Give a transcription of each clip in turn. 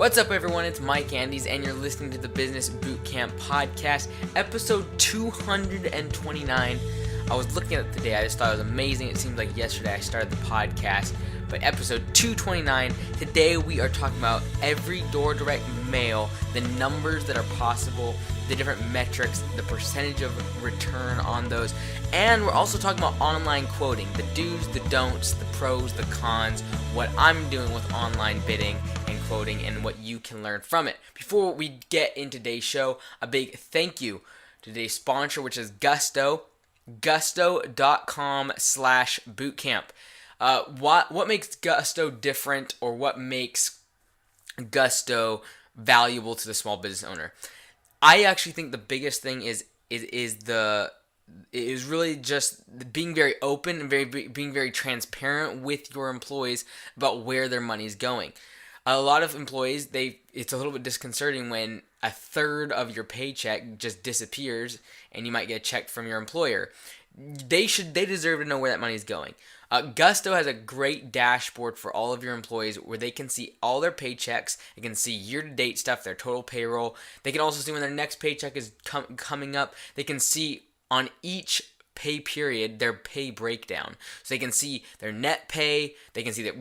What's up, everyone? It's Mike Andes, and you're listening to the Business Bootcamp Podcast, episode 229. I was looking at it today. I just thought it was amazing. It seems like yesterday I started the podcast, but episode 229. Today we are talking about every door direct mail, the numbers that are possible, the different metrics, the percentage of return on those, and we're also talking about online quoting, the do's, the don'ts, the pros, the cons, what I'm doing with online bidding and quoting, and what you can learn from it. Before we get into today's show, a big thank you to today's sponsor, which is Gusto, gusto.com/bootcamp. What makes Gusto different, or what makes Gusto valuable to the small business owner? I actually think the biggest thing is really just being very open and being very transparent with your employees about where their money is going. A lot of employees, it's a little bit disconcerting when a third of your paycheck just disappears and you might get a check from your employer. They deserve to know where that money is going. Gusto has a great dashboard for all of your employees where they can see all their paychecks. They can see year-to-date stuff, their total payroll. They can also see when their next paycheck is coming up. They can see on each pay period their pay breakdown, so they can see their net pay. They can see that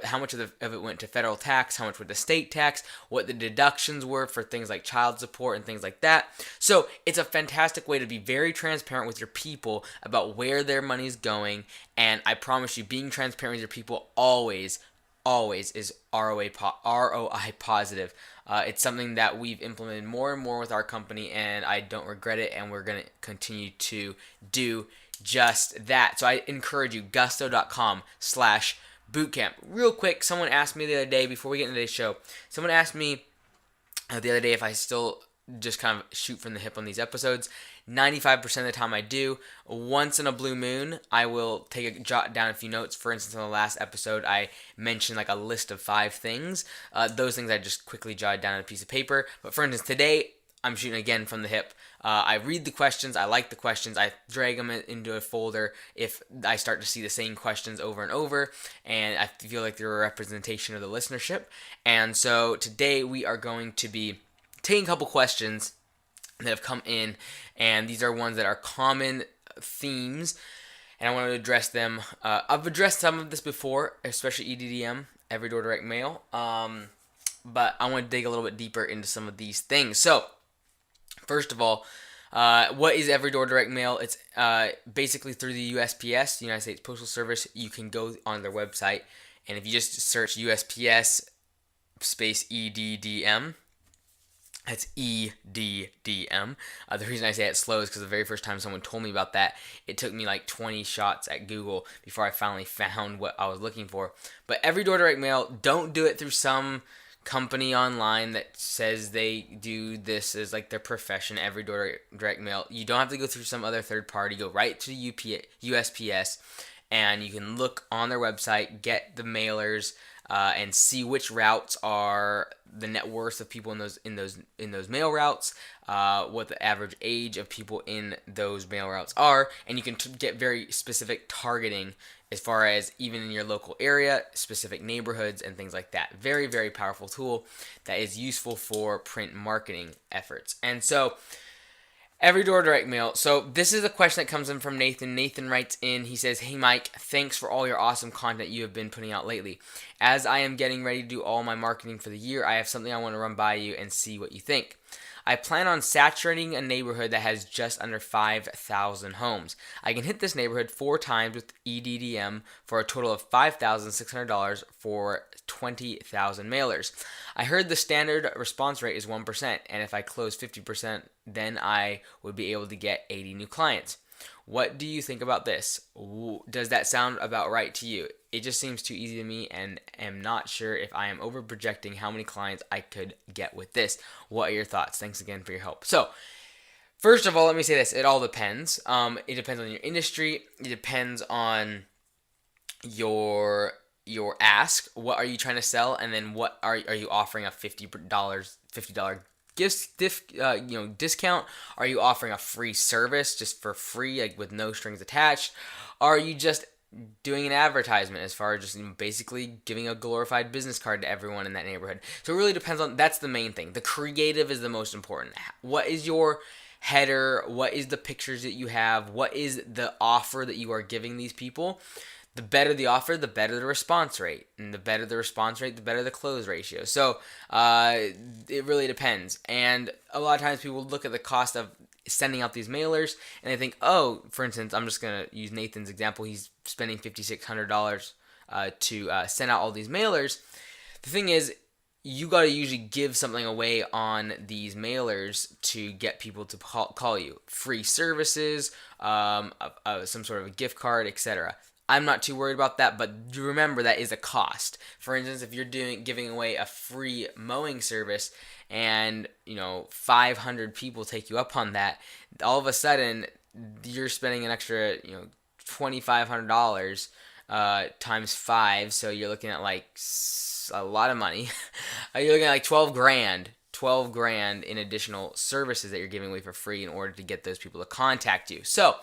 how much of it went to federal tax, how much went to state tax, what the deductions were for things like child support and things like that. So it's a fantastic way to be very transparent with your people about where their money is going. And I promise you, being transparent with your people always is ROI positive. It's something that we've implemented more and more with our company, and I don't regret it, and we're going to continue to do just that. So I encourage you, gusto.com/bootcamp. Real quick, someone asked me the other day, before we get into today's show, someone asked me the other day if I still just kind of shoot from the hip on these episodes. 95% of the time I do. Once in a blue moon, I will jot down a few notes. For instance, on the last episode, I mentioned like a list of 5 things. Those things I just quickly jotted down on a piece of paper. But for instance, today, I'm shooting again from the hip. I read the questions. I like the questions. I drag them into a folder if I start to see the same questions over and over, and I feel like they're a representation of the listenership. And so today we are going to be taking a couple questions that have come in, and these are ones that are common themes, and I want to address them. I've addressed some of this before, especially EDDM, every door direct mail, but I want to dig a little bit deeper into some of these things. So, first of all, what is every door direct mail? It's basically through the USPS, the United States Postal Service. You can go on their website, and if you just search USPS space EDDM, that's EDDM. The reason I say it slow is because the very first time someone told me about that, it took me like 20 shots at Google before I finally found what I was looking for. But every door direct mail, don't do it through some company online that says they do this as like their profession, every door direct mail. You don't have to go through some other third party. Go right to USPS, and you can look on their website, get the mailers, and see which routes are the net worth of people in those mail routes, what the average age of people in those mail routes are, and you can get very specific targeting as far as even in your local area, specific neighborhoods and things like that. Very, very powerful tool that is useful for print marketing efforts. And so, every door direct mail. So this is a question that comes in from Nathan. Nathan writes in, he says, "Hey Mike, thanks for all your awesome content you have been putting out lately. As I am getting ready to do all my marketing for the year, I have something I want to run by you and see what you think. I plan on saturating a neighborhood that has just under 5,000 homes. I can hit this neighborhood 4 times with EDDM for a total of $5,600 for 20,000 mailers. I heard the standard response rate is 1%, and if I close 50%, then I would be able to get 80 new clients. What do you think about this? Does that sound about right to you? It just seems too easy to me, and am not sure if I am over projecting how many clients I could get with this. What are your thoughts? Thanks again for your help." So, first of all, let me say this. It all depends. It depends on your industry. It depends on your ask. What are you trying to sell? And then what are you offering a $50 discount? Are you offering a free service just for free, like with no strings attached? Are you just doing an advertisement, as far as just basically giving a glorified business card to everyone in that neighborhood. So it really depends on, that's the main thing. The creative is the most important. What is your header? What is the pictures that you have? What is the offer that you are giving these people? The better the offer, the better the response rate. And the better the response rate, the better the close ratio. So it really depends. And a lot of times people look at the cost of sending out these mailers and they think, oh, for instance, I'm just going to use Nathan's example. He's spending $5,600 to send out all these mailers. The thing is, you got to usually give something away on these mailers to get people to call you. Free services, some sort of a gift card, etc. I'm not too worried about that, but remember that is a cost. For instance, if you're giving away a free mowing service and 500 people take you up on that, all of a sudden you're spending an extra $2,500 times 5, so you're looking at like a lot of money. You're looking at like 12 grand in additional services that you're giving away for free in order to get those people to contact you. So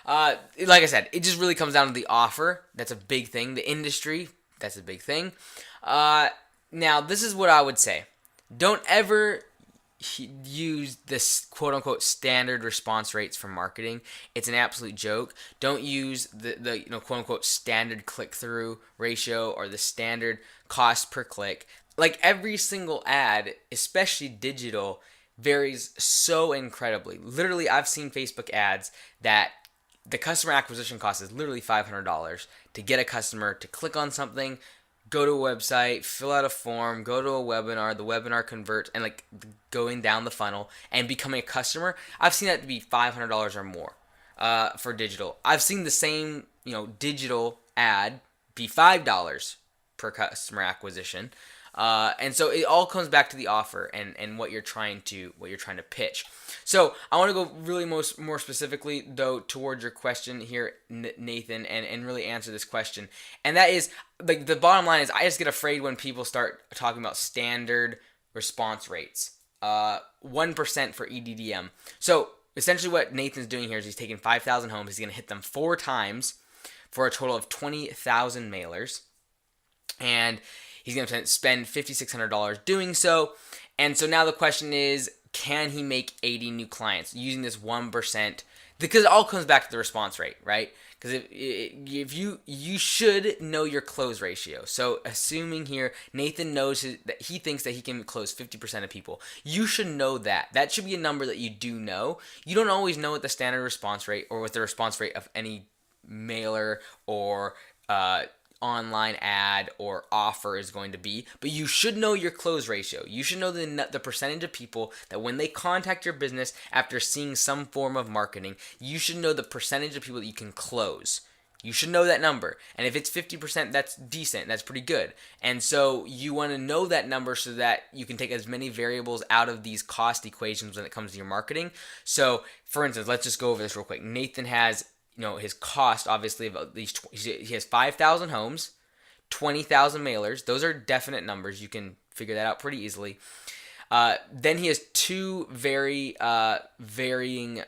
like I said, it just really comes down to the offer. That's a big thing. The industry, that's a big thing. Now, this is what I would say. Don't ever use this quote-unquote standard response rates for marketing. It's an absolute joke. Don't use the quote-unquote standard click-through ratio or the standard cost per click. Like, every single ad, especially digital, varies so incredibly. Literally, I've seen Facebook ads that the customer acquisition cost is literally $500 to get a customer to click on something, go to a website, fill out a form, go to a webinar, the webinar converts, and like going down the funnel and becoming a customer. I've seen that to be $500 or more for digital. I've seen the same digital ad be $5 per customer acquisition. And so it all comes back to the offer and what you're trying to pitch. So I want to go really more specifically though towards your question here, Nathan, and really answer this question. And that is, like, the bottom line is, I just get afraid when people start talking about standard response rates. 1% for EDDM. So essentially what Nathan's doing here is he's taking 5,000 homes. He's going to hit them 4 times for a total of 20,000 mailers. And he's going to spend $5,600 doing so. And so now the question is, can he make 80 new clients using this 1%? Because it all comes back to the response rate, right? Because if you should know your close ratio. So assuming here, Nathan knows that he thinks that he can close 50% of people. You should know that. That should be a number that you do know. You don't always know what the standard response rate or what the response rate of any mailer or online ad or offer is going to be, but you should know your close ratio. You should know the percentage of people that when they contact your business after seeing some form of marketing, you should know the percentage of people that you can close. You should know that number. And if it's 50%, that's decent. That's pretty good. And so you want to know that number so that you can take as many variables out of these cost equations when it comes to your marketing. So, for instance, let's just go over this real quick. Nathan has his cost, obviously, of at least, he has 5,000 homes, 20,000 mailers. Those are definite numbers. You can figure that out pretty easily. Then he has 2 very varying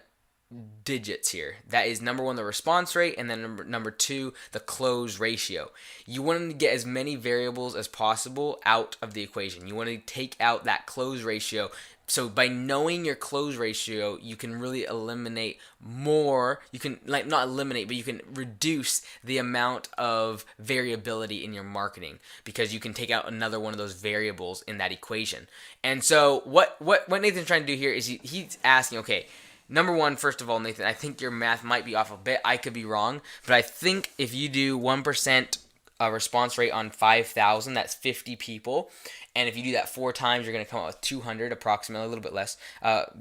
digits here. That is, number 1, the response rate, and then number 2, the close ratio. You want to get as many variables as possible out of the equation. You want to take out that close ratio. So by knowing your close ratio, you can really eliminate more. You can, like, not eliminate, but you can reduce the amount of variability in your marketing, because you can take out another one of those variables in that equation. And so what Nathan's trying to do here is he's asking, okay, number 1, first of all, Nathan, I think your math might be off a bit. I could be wrong, but I think if you do 1% response rate on 5,000, that's 50 people. And if you do that 4 times, you're going to come out with 200, approximately, a little bit less,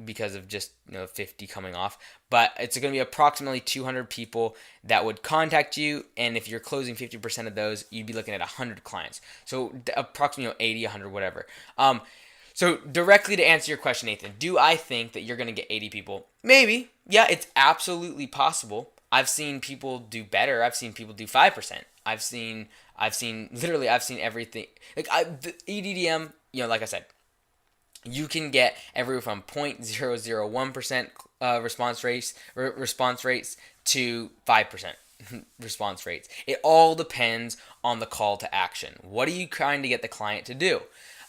because of just 50 coming off. But it's going to be approximately 200 people that would contact you, and if you're closing 50% of those, you'd be looking at 100 clients. So approximately 80, 100, whatever. So directly to answer your question, Nathan, do I think that you're going to get 80 people? Maybe. Yeah, it's absolutely possible. I've seen people do better. I've seen people do 5%. I've seen everything. Like the EDDM, like I said, you can get everywhere from 0.001% response rates to 5%. response rates. It all depends on the call to action. What are you trying to get the client to do?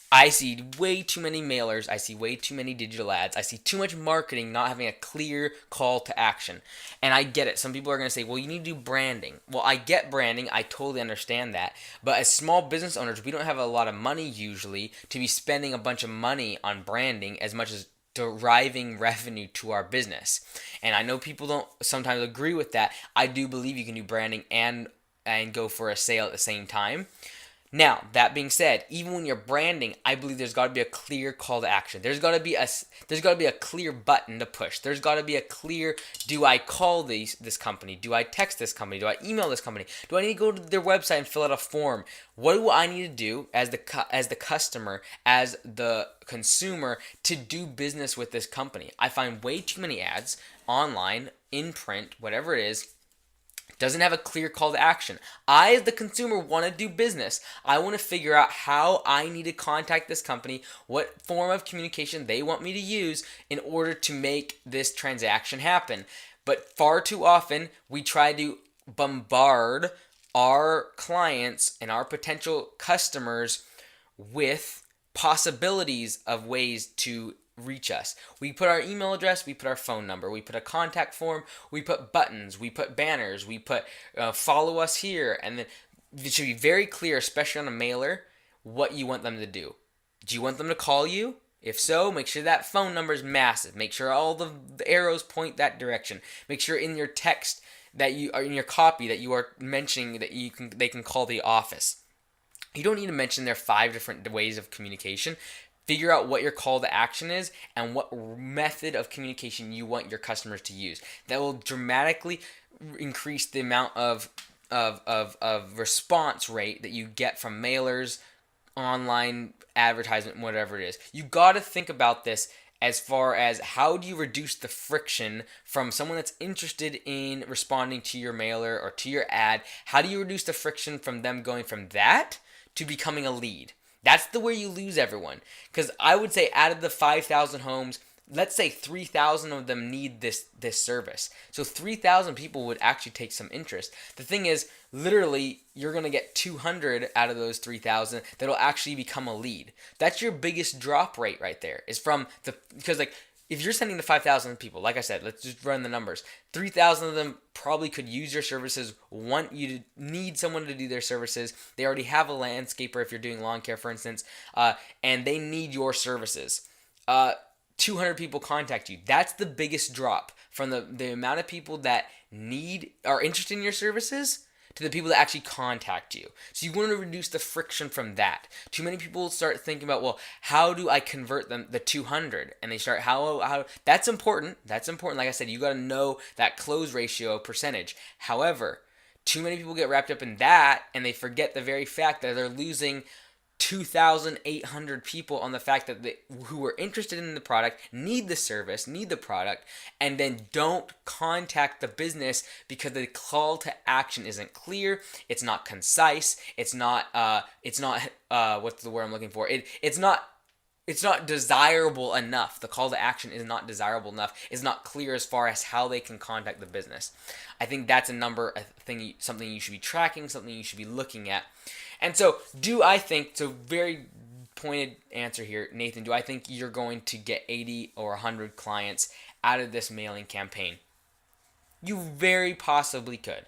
I see way too many mailers. I see way too many digital ads. I see too much marketing not having a clear call to action. And I get it. Some people are going to say, well, you need to do branding. Well, I get branding. I totally understand that. But as small business owners, we don't have a lot of money usually to be spending a bunch of money on branding as much as deriving revenue to our business. And I know people don't sometimes agree with that. I do believe you can do branding and go for a sale at the same time. Now, that being said, even when you're branding, I believe there's got to be a clear call to action. There's got to be a clear button to push. There's got to be a clear, do I call this company? Do I text this company? Do I email this company? Do I need to go to their website and fill out a form? What do I need to do as the customer, as the consumer to do business with this company? I find way too many ads online, in print, whatever it is, doesn't have a clear call to action. I, as the consumer, want to do business. I want to figure out how I need to contact this company, what form of communication they want me to use in order to make this transaction happen. But far too often, we try to bombard our clients and our potential customers with possibilities of ways to reach us. We put our email address, we put our phone number, we put a contact form, we put buttons, we put banners, we put follow us here, and then it should be very clear, especially on a mailer, what you want them to do. Do you want them to call you? If so, make sure that phone number is massive. Make sure all the arrows point that direction. Make sure in your text that you are in your copy that you are mentioning that they can call the office. You don't need to mention their 5 different ways of communication. Figure out what your call to action is and what method of communication you want your customers to use. That will dramatically increase the amount of response rate that you get from mailers, online advertisement, whatever it is. You got to think about this as far as how do you reduce the friction from someone that's interested in responding to your mailer or to your ad. How do you reduce the friction from them going from that to becoming a lead? That's the way you lose everyone. Because I would say out of the 5,000 homes, let's say 3,000 of them need this service. So 3,000 people would actually take some interest. The thing is, literally, you're going to get 200 out of those 3,000 that'll actually become a lead. That's your biggest drop rate right there. Is from because like, if you're sending to 5,000 people, like I said, let's just run the numbers. 3,000 of them probably could use your services, want you to need someone to do their services. They already have a landscaper if you're doing lawn care, for instance, and they need your services. 200 people contact you. That's the biggest drop from the amount of people that are interested in your services to the people that actually contact you. So you want to reduce the friction from that. Too many people start thinking about, well, how do I convert them the 200? And they start how that's important. That's important. Like I said, you got to know that close ratio percentage. However, too many people get wrapped up in that and they forget the very fact that they're losing 2,800 people on the fact that who are interested in the product, need the service, need the product, and then don't contact the business because the call to action isn't clear, it's not concise, it's not what's the word I'm looking for? It's not desirable enough. The call to action is not desirable enough. It's not clear as far as how they can contact the business. I think that's something you should be tracking, something you should be looking at. And so, very pointed answer here, Nathan, do I think you're going to get 80 or 100 clients out of this mailing campaign? You very possibly could.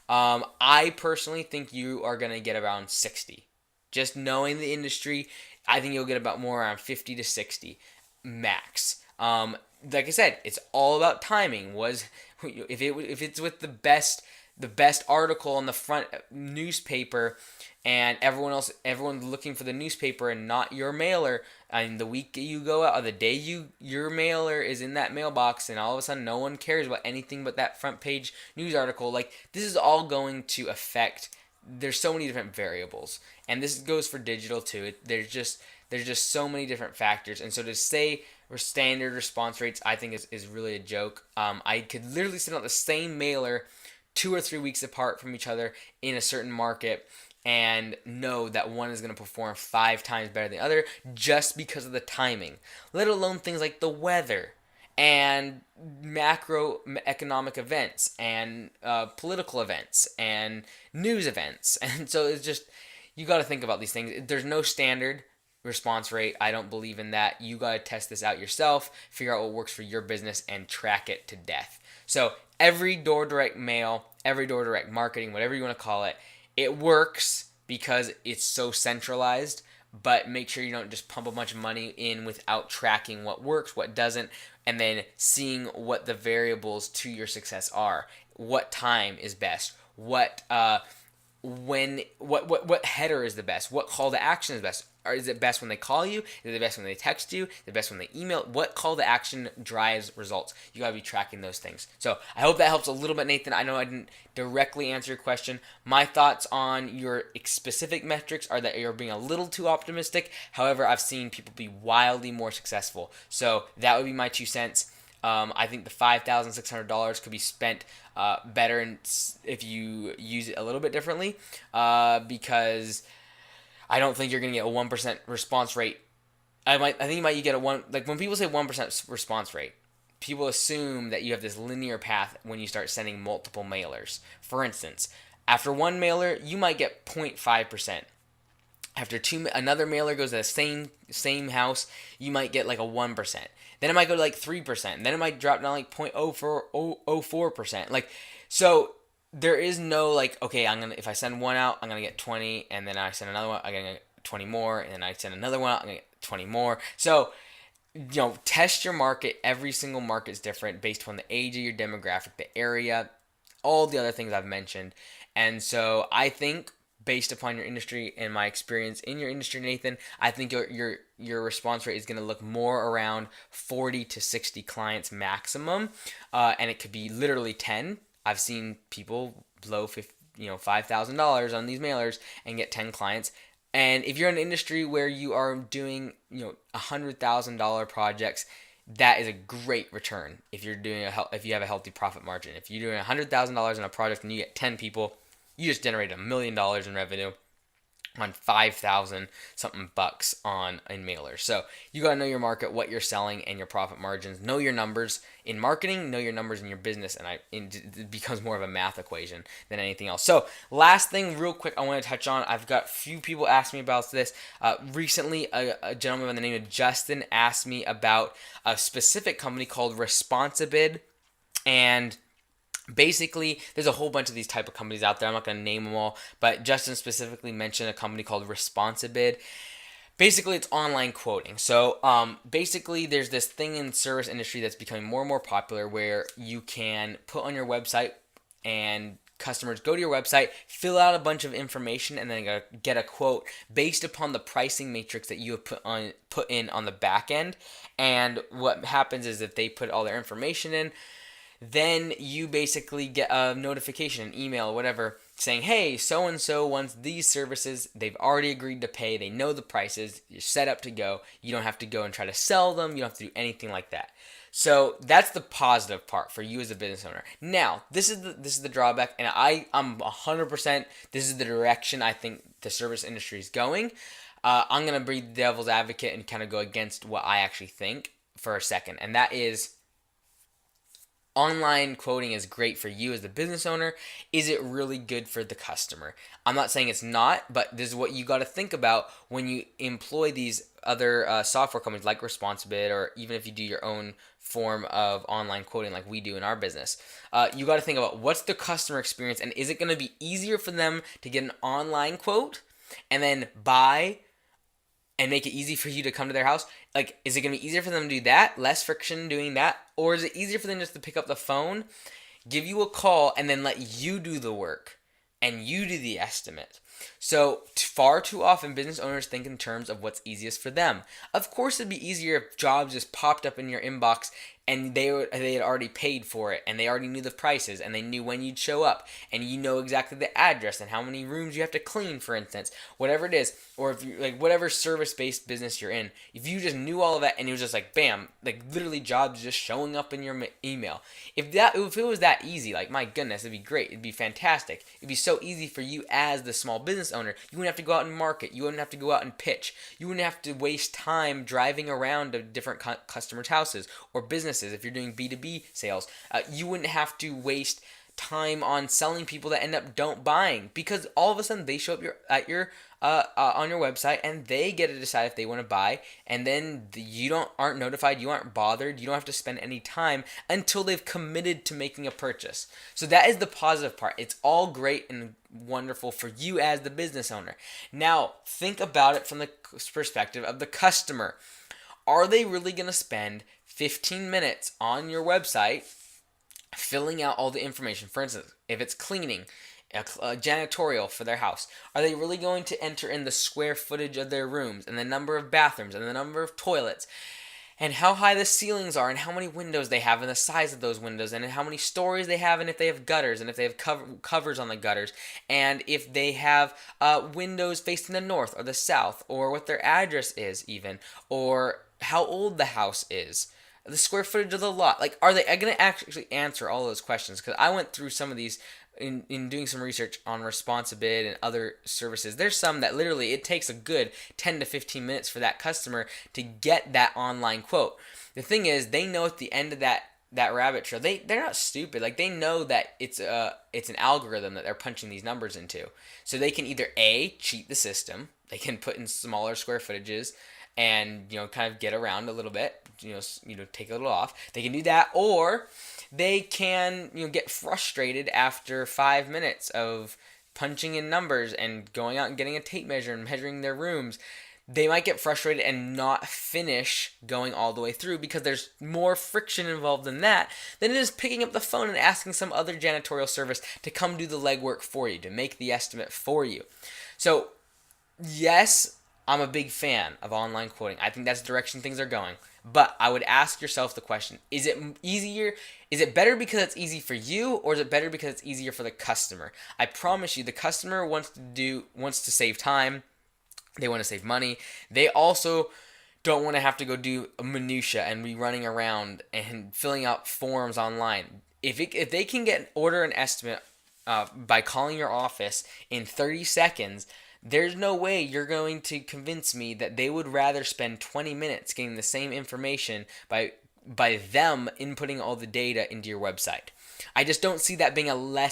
I personally think you are going to get around 60. Just knowing the industry, I think you'll get about more around 50 to 60 max. Like I said, it's all about timing. If it's with the best article on the front newspaper, and everyone's looking for the newspaper and not your mailer, and the week you go out or the day your mailer is in that mailbox, and all of a sudden no one cares about anything but that front page news article, like, this is all going to affect. There's so many different variables, and this goes for digital too. There's just so many different factors, and so to say standard response rates, I think is really a joke. I could literally send out the same mailer 2 or 3 weeks apart from each other in a certain market and know that one is going to perform 5 times better than the other just because of the timing, let alone things like the weather and macroeconomic events and political events and news events. And so it's just, you got to think about these things. There's no standard response rate. I don't believe in that. You got to test this out yourself, figure out what works for your business, and track it to death. So every door direct mail, every door direct marketing, whatever you want to call it, it works because it's so centralized. But make sure you don't just pump a bunch of money in without tracking what works, what doesn't, and then seeing what the variables to your success are. What time is best? What header is the best? What call to action is best? Or is it best when they call you? Is it best when they text you? Is it best when they email? What call to action drives results? You gotta be tracking those things. So I hope that helps a little bit, Nathan. I know I didn't directly answer your question. My thoughts on your specific metrics are that you're being a little too optimistic. However, I've seen people be wildly more successful. So that would be my 2 cents. I think the $5,600 could be spent better if you use it a little bit differently, because I don't think you're going to get a 1% response rate. I think you might get a 1, like when people say 1% response rate, people assume that you have this linear path when you start sending multiple mailers. For instance, after one mailer, you might get 0.5%. After another mailer goes to the same house, you might get like a 1%. Then it might go to like 3%. Then it might drop down like 0.04%. Like, so there is no like, okay, if I send one out, I'm gonna get 20, and then I send another one, I'm gonna get 20 more, and then I send another one out, I'm gonna get 20 more. So, test your market. Every single market is different based upon the age of your demographic, the area, all the other things I've mentioned. And so I think, based upon your industry and my experience in your industry, Nathan, I think your response rate is going to look more around 40 to 60 clients maximum, and it could be literally 10. I've seen people blow $5,000 on these mailers and get 10 clients. And if you're in an industry where you are doing $100,000 projects, that is a great return. If you have a healthy profit margin, if you're doing $100,000 on a project and you get 10 people, you just generated $1 million in revenue on 5,000 something bucks in mailers. So you got to know your market, what you're selling, and your profit margins. Know your numbers in marketing, know your numbers in your business, and it becomes more of a math equation than anything else. So last thing, real quick, I want to touch on. I've got a few people ask me about this. Recently, a gentleman by the name of Justin asked me about a specific company called Responsibid, and basically, there's a whole bunch of these type of companies out there. I'm not going to name them all, but Justin specifically mentioned a company called Responsibid. Basically, it's online quoting. So, basically, there's this thing in the service industry that's becoming more and more popular where you can put on your website and customers go to your website, fill out a bunch of information, and then get a quote based upon the pricing matrix that you have put in on the back end. And what happens is that they put all their information in, then you basically get a notification, an email, whatever, saying, hey, so-and-so wants these services. They've already agreed to pay. They know the prices. You're set up to go. You don't have to go and try to sell them. You don't have to do anything like that. So that's the positive part for you as a business owner. Now, this is the drawback, and I'm 100%, this is the direction I think the service industry is going. I'm going to be the devil's advocate and kind of go against what I actually think for a second, and that is, online quoting is great for you as the business owner. Is it really good for the customer? I'm not saying it's not, but this is what you got to think about when you employ these other software companies like Responsibid, or even if you do your own form of online quoting like we do in our business. You got to think about what's the customer experience, and is it going to be easier for them to get an online quote and then buy and make it easy for you to come to their house? Like, is it going to be easier for them to do that, less friction doing that? Or is it easier for them just to pick up the phone, give you a call, and then let you do the work and you do the estimate? So far too often, business owners think in terms of what's easiest for them. Of course, it'd be easier if jobs just popped up in your inbox and they had already paid for it, and they already knew the prices, and they knew when you'd show up, and you know exactly the address and how many rooms you have to clean, for instance, whatever it is, or if you like whatever service-based business you're in, if you just knew all of that and it was just like bam, like literally jobs just showing up in your email. If it was that easy, like my goodness, it'd be great, it'd be fantastic. It'd be so easy for you as the small business owner, you wouldn't have to go out and market. You wouldn't have to go out and pitch. You wouldn't have to waste time driving around to different customers' houses or businesses. If you're doing B2B sales, you wouldn't have to waste time on selling people that end up don't buying, because all of a sudden they show up on your website and they get to decide if they want to buy, and then you aren't notified, you aren't bothered, you don't have to spend any time until they've committed to making a purchase. So that is the positive part. It's all great and wonderful for you as the business owner. Now think about it from the perspective of the customer. Are they really going to spend 15 minutes on your website filling out all the information? For instance, if it's cleaning, a janitorial for their house, are they really going to enter in the square footage of their rooms and the number of bathrooms and the number of toilets and how high the ceilings are and how many windows they have and the size of those windows and how many stories they have and if they have gutters and if they have covers on the gutters and if they have windows facing the north or the south, or what their address is even, or how old the house is, the square footage of the lot? Like, are they going to actually answer all those questions? Because I went through some of these in doing some research on Responsibid and other services. There's some that literally it takes a good 10 to 15 minutes for that customer to get that online quote. The thing is, they know at the end of that rabbit trail, they're not stupid. Like, they know that it's an algorithm that they're punching these numbers into. So they can either A, cheat the system, they can put in smaller square footages and kind of get around a little bit, take a little off. They can do that, or they can get frustrated after 5 minutes of punching in numbers and going out and getting a tape measure and measuring their rooms. They might get frustrated and not finish going all the way through because there's more friction involved in that than it is picking up the phone and asking some other janitorial service to come do the legwork for you, to make the estimate for you. So, yes, I'm a big fan of online quoting. I think that's the direction things are going. But I would ask yourself the question, is it easier? Is it better because it's easy for you, or is it better because it's easier for the customer? I promise you, the customer wants to save time. They want to save money. They also don't want to have to go do minutia and be running around and filling out forms online. If they can order an estimate by calling your office in 30 seconds, there's no way you're going to convince me that they would rather spend 20 minutes getting the same information by them inputting all the data into your website. I just don't see that being I don't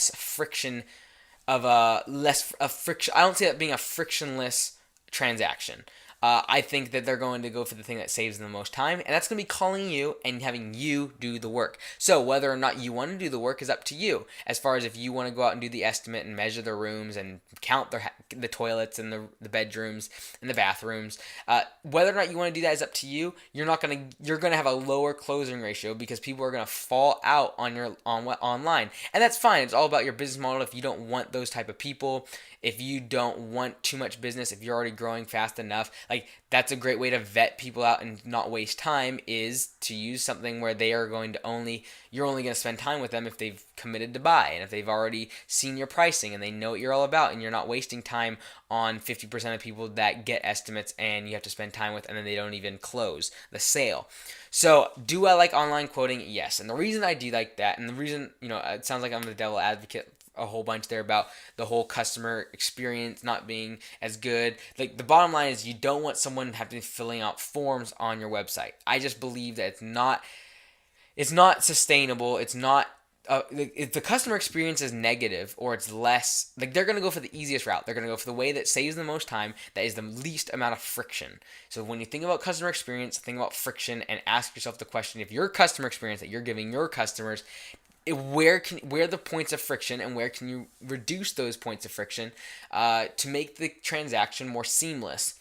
see that being a frictionless transaction. I think that they're going to go for the thing that saves them the most time, and that's going to be calling you and having you do the work. So whether or not you want to do the work is up to you. As far as if you want to go out and do the estimate and measure the rooms and count the toilets and the bedrooms and the bathrooms, whether or not you want to do that is up to you. You're going to have a lower closing ratio because people are going to fall out online, and that's fine. It's all about your business model. If you don't want those type of people, if you don't want too much business, if you're already growing fast enough, like, that's a great way to vet people out and not waste time, is to use something where you're only going to spend time with them if they've committed to buy and if they've already seen your pricing and they know what you're all about, and you're not wasting time on 50% of people that get estimates and you have to spend time with and then they don't even close the sale. So, do I like online quoting? Yes. And the reason I do like that, and the reason, it sounds like I'm the devil advocate a whole bunch there about the whole customer experience not being as good. Like, the bottom line is, you don't want someone having to be filling out forms on your website. I just believe that it's not sustainable. It's not if the customer experience is negative, or it's less, like, they're going to go for the easiest route. They're going to go for the way that saves the most time, that is the least amount of friction. So when you think about customer experience, think about friction and ask yourself the question, if your customer experience that you're giving your customers, where are the points of friction, and where can you reduce those points of friction to make the transaction more seamless?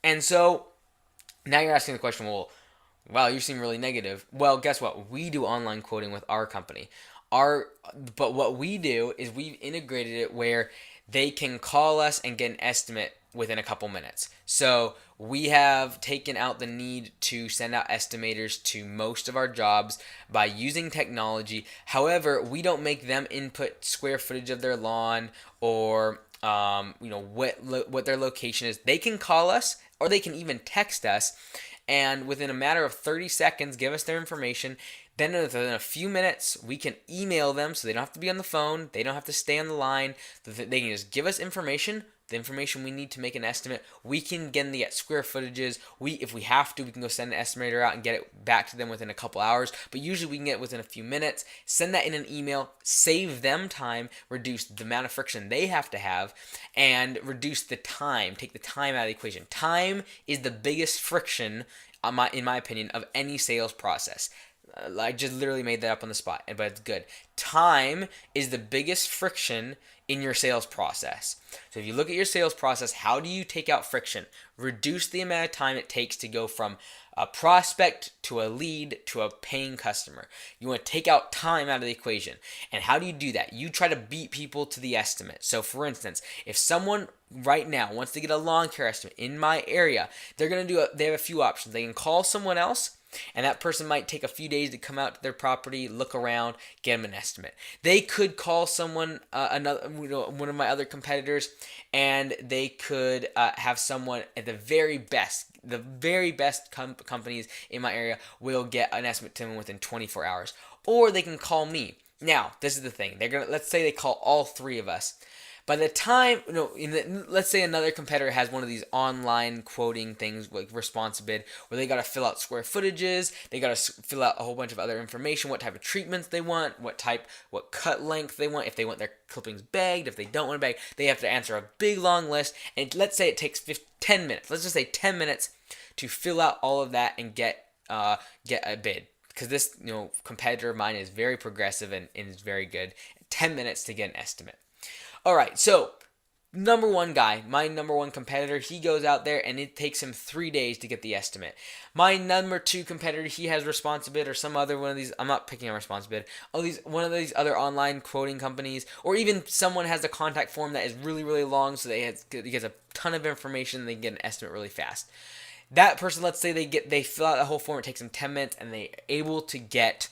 And so now you're asking the question, well, wow, you seem really negative. Well, guess what? We do online quoting with our company. But what we do is we've integrated it where they can call us and get an estimate within a couple minutes. So we have taken out the need to send out estimators to most of our jobs by using technology. However, we don't make them input square footage of their lawn or what their location is. They can call us, or they can even text us, and within a matter of 30 seconds give us their information. Then within a few minutes, we can email them, so they don't have to be on the phone. They don't have to stay on the line. They can just give us information. the information we need to make an estimate. We can get square footages. If we have to, we can go send an estimator out and get it back to them within a couple hours. But usually we can get it within a few minutes. Send that in an email, save them time, reduce the amount of friction they have to have, and reduce the time. Take the time out of the equation. Time is the biggest friction, in my opinion, of any sales process. I just literally made that up on the spot, but it's good. Time is the biggest friction in your sales process. So if you look at your sales process, how do you take out friction? Reduce the amount of time it takes to go from a prospect to a lead to a paying customer. You want to take out time out of the equation. And how do you do that? You try to beat people to the estimate. So for instance, if someone right now wants to get a lawn care estimate in my area, they have a few options. They can call someone else, and that person might take a few days to come out to their property, look around, get them an estimate. They could call someone, one of my other competitors, and they could have someone at the very best companies in my area will get an estimate to them within 24 hours. Or they can call me. Now, this is the thing. Let's say they call all three of us. By the time, let's say another competitor has one of these online quoting things like Responsibid, where they got to fill out square footages, they got to fill out a whole bunch of other information, what type of treatments they want, what cut length they want, if they want their clippings bagged, if they don't want it bagged, they have to answer a big long list, and let's say it takes 10 minutes. Let's just say 10 minutes to fill out all of that and get a bid. Because this competitor of mine is very progressive and is very good. 10 minutes to get an estimate. All right, so number one guy, my number one competitor, he goes out there and it takes him 3 days to get the estimate. My number two competitor, he has Responsibid or some other one of these. I'm not picking on Responsibid. One of these other online quoting companies, or even someone has a contact form that is really, really long, so he gets a ton of information and they get an estimate really fast. That person, let's say they fill out the whole form, it takes them 10 minutes, and they are able to get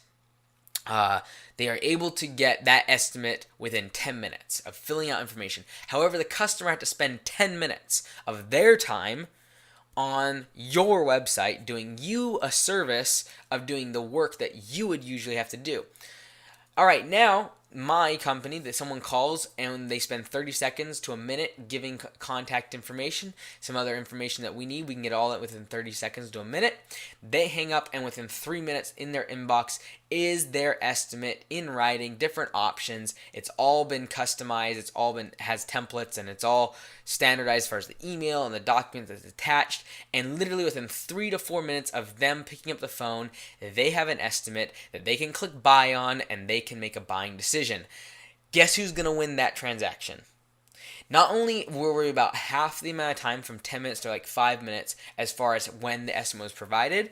that estimate within 10 minutes of filling out information. However, the customer had to spend 10 minutes of their time on your website doing you a service of doing the work that you would usually have to do. All right, now my company, that someone calls and they spend 30 seconds to a minute giving contact information, some other information that we need, we can get all that within 30 seconds to a minute. They hang up, and within 3 minutes in their inbox is their estimate in writing, different options. It's all been customized, has templates, and it's all standardized as far as the email and the document that's attached. And literally within 3 to 4 minutes of them picking up the phone, they have an estimate that they can click buy on, and they can make a buying decision. Guess who's going to win that transaction? Not only were we about half the amount of time, from 10 minutes to like 5 minutes, as far as when the estimate was provided,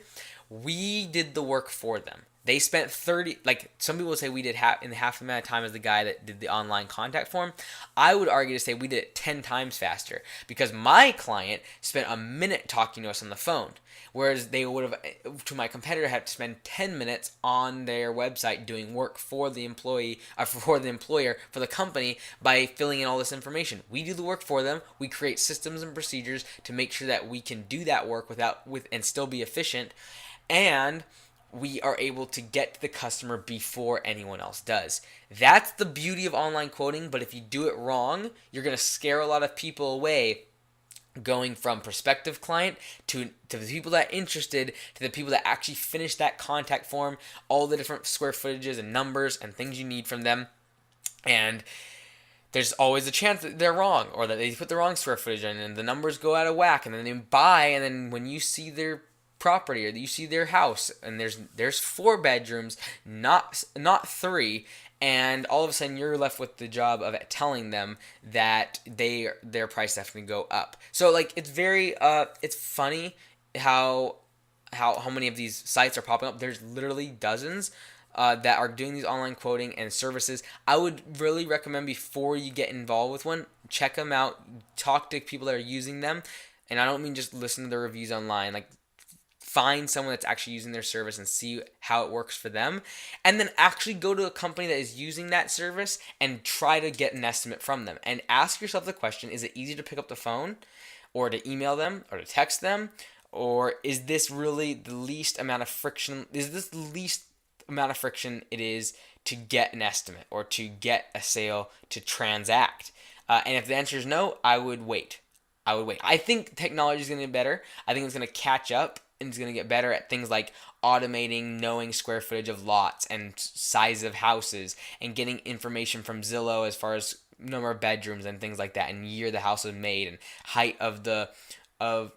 we did the work for them. They spent 30, like some people say we did half the amount of time as the guy that did the online contact form. I would argue to say we did it 10 times faster, because my client spent a minute talking to us on the phone, whereas they would have, to my competitor, had to spend 10 minutes on their website doing work for the employee, for the employer, for the company, by filling in all this information. We do the work for them. We create systems and procedures to make sure that we can do that work and still be efficient, and we are able to get to the customer before anyone else does. That's the beauty of online quoting, but if you do it wrong, you're going to scare a lot of people away, going from prospective client to the people that are interested, to the people that actually finish that contact form, all the different square footages and numbers and things you need from them. And there's always a chance that they're wrong, or that they put the wrong square footage in and the numbers go out of whack, and then they buy, and then when you see their property, or you see their house, and there's 4 bedrooms, not 3, and all of a sudden you're left with the job of telling them that their price is definitely go up. So like it's very it's funny how many of these sites are popping up. There's literally dozens that are doing these online quoting and services. I would really recommend, before you get involved with one, check them out, talk to people that are using them, and I don't mean just listen to the reviews online. Like, find someone that's actually using their service and see how it works for them, and then actually go to a company that is using that service and try to get an estimate from them. And ask yourself the question, is it easy to pick up the phone, or to email them, or to text them, or is this really the least amount of friction? Is this the least amount of friction it is to get an estimate or to get a sale, to transact? And if the answer is no, I would wait. I think technology is going to get better. I think it's going to catch up and it's going to get better at things like automating, knowing square footage of lots and size of houses, and getting information from Zillow as far as number of bedrooms and things like that, and year the house was made, and height of the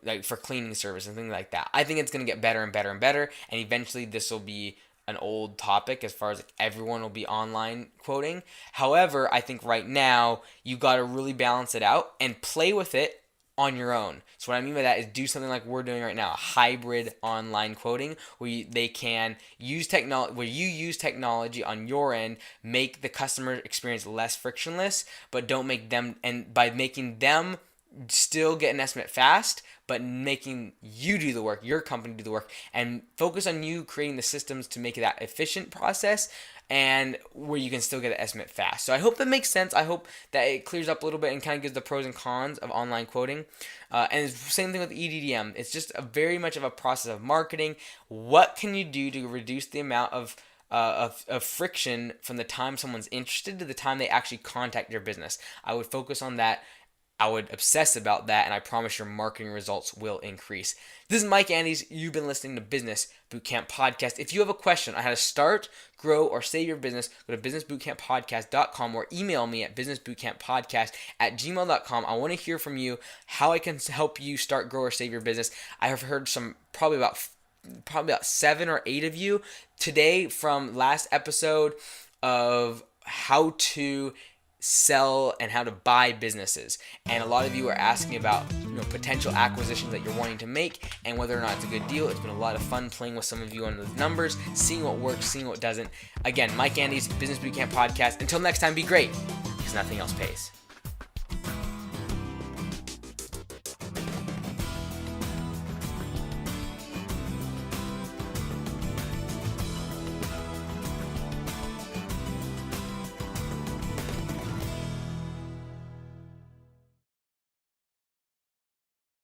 like for cleaning service and things like that. I think it's going to get better and better and better, and eventually this will be an old topic as far as like everyone will be online quoting. However, I think right now you got to really balance it out and play with it on your own. So what I mean by that is do something like we're doing right now, hybrid online quoting, where they can use technology, where you use technology on your end, make the customer experience less frictionless, but don't make them, and by making them still get an estimate fast, but making you do the work, your company do the work, and focus on you creating the systems to make it that efficient process, and where you can still get an estimate fast. So I hope that makes sense. I hope that it clears up a little bit and kind of gives the pros and cons of online quoting. And it's the same thing with EDDM. It's just very much of a process of marketing. What can you do to reduce the amount of friction from the time someone's interested to the time they actually contact your business? I would focus on that. I would obsess about that, and I promise your marketing results will increase. This is Mike Andes. You've been listening to Business Bootcamp Podcast. If you have a question on how to start, grow, or save your business, go to businessbootcamppodcast.com or email me at businessbootcamppodcast@gmail.com. I want to hear from you how I can help you start, grow, or save your business. I have heard some probably about 7 or 8 of you today from last episode of how to sell and how to buy businesses, and a lot of you are asking about potential acquisitions that you're wanting to make and whether or not it's a good deal. It's been a lot of fun playing with some of you on those numbers, seeing what works, seeing what doesn't. Again, Mike Andes, Business Bootcamp Podcast. Until next time, be great, because nothing else pays.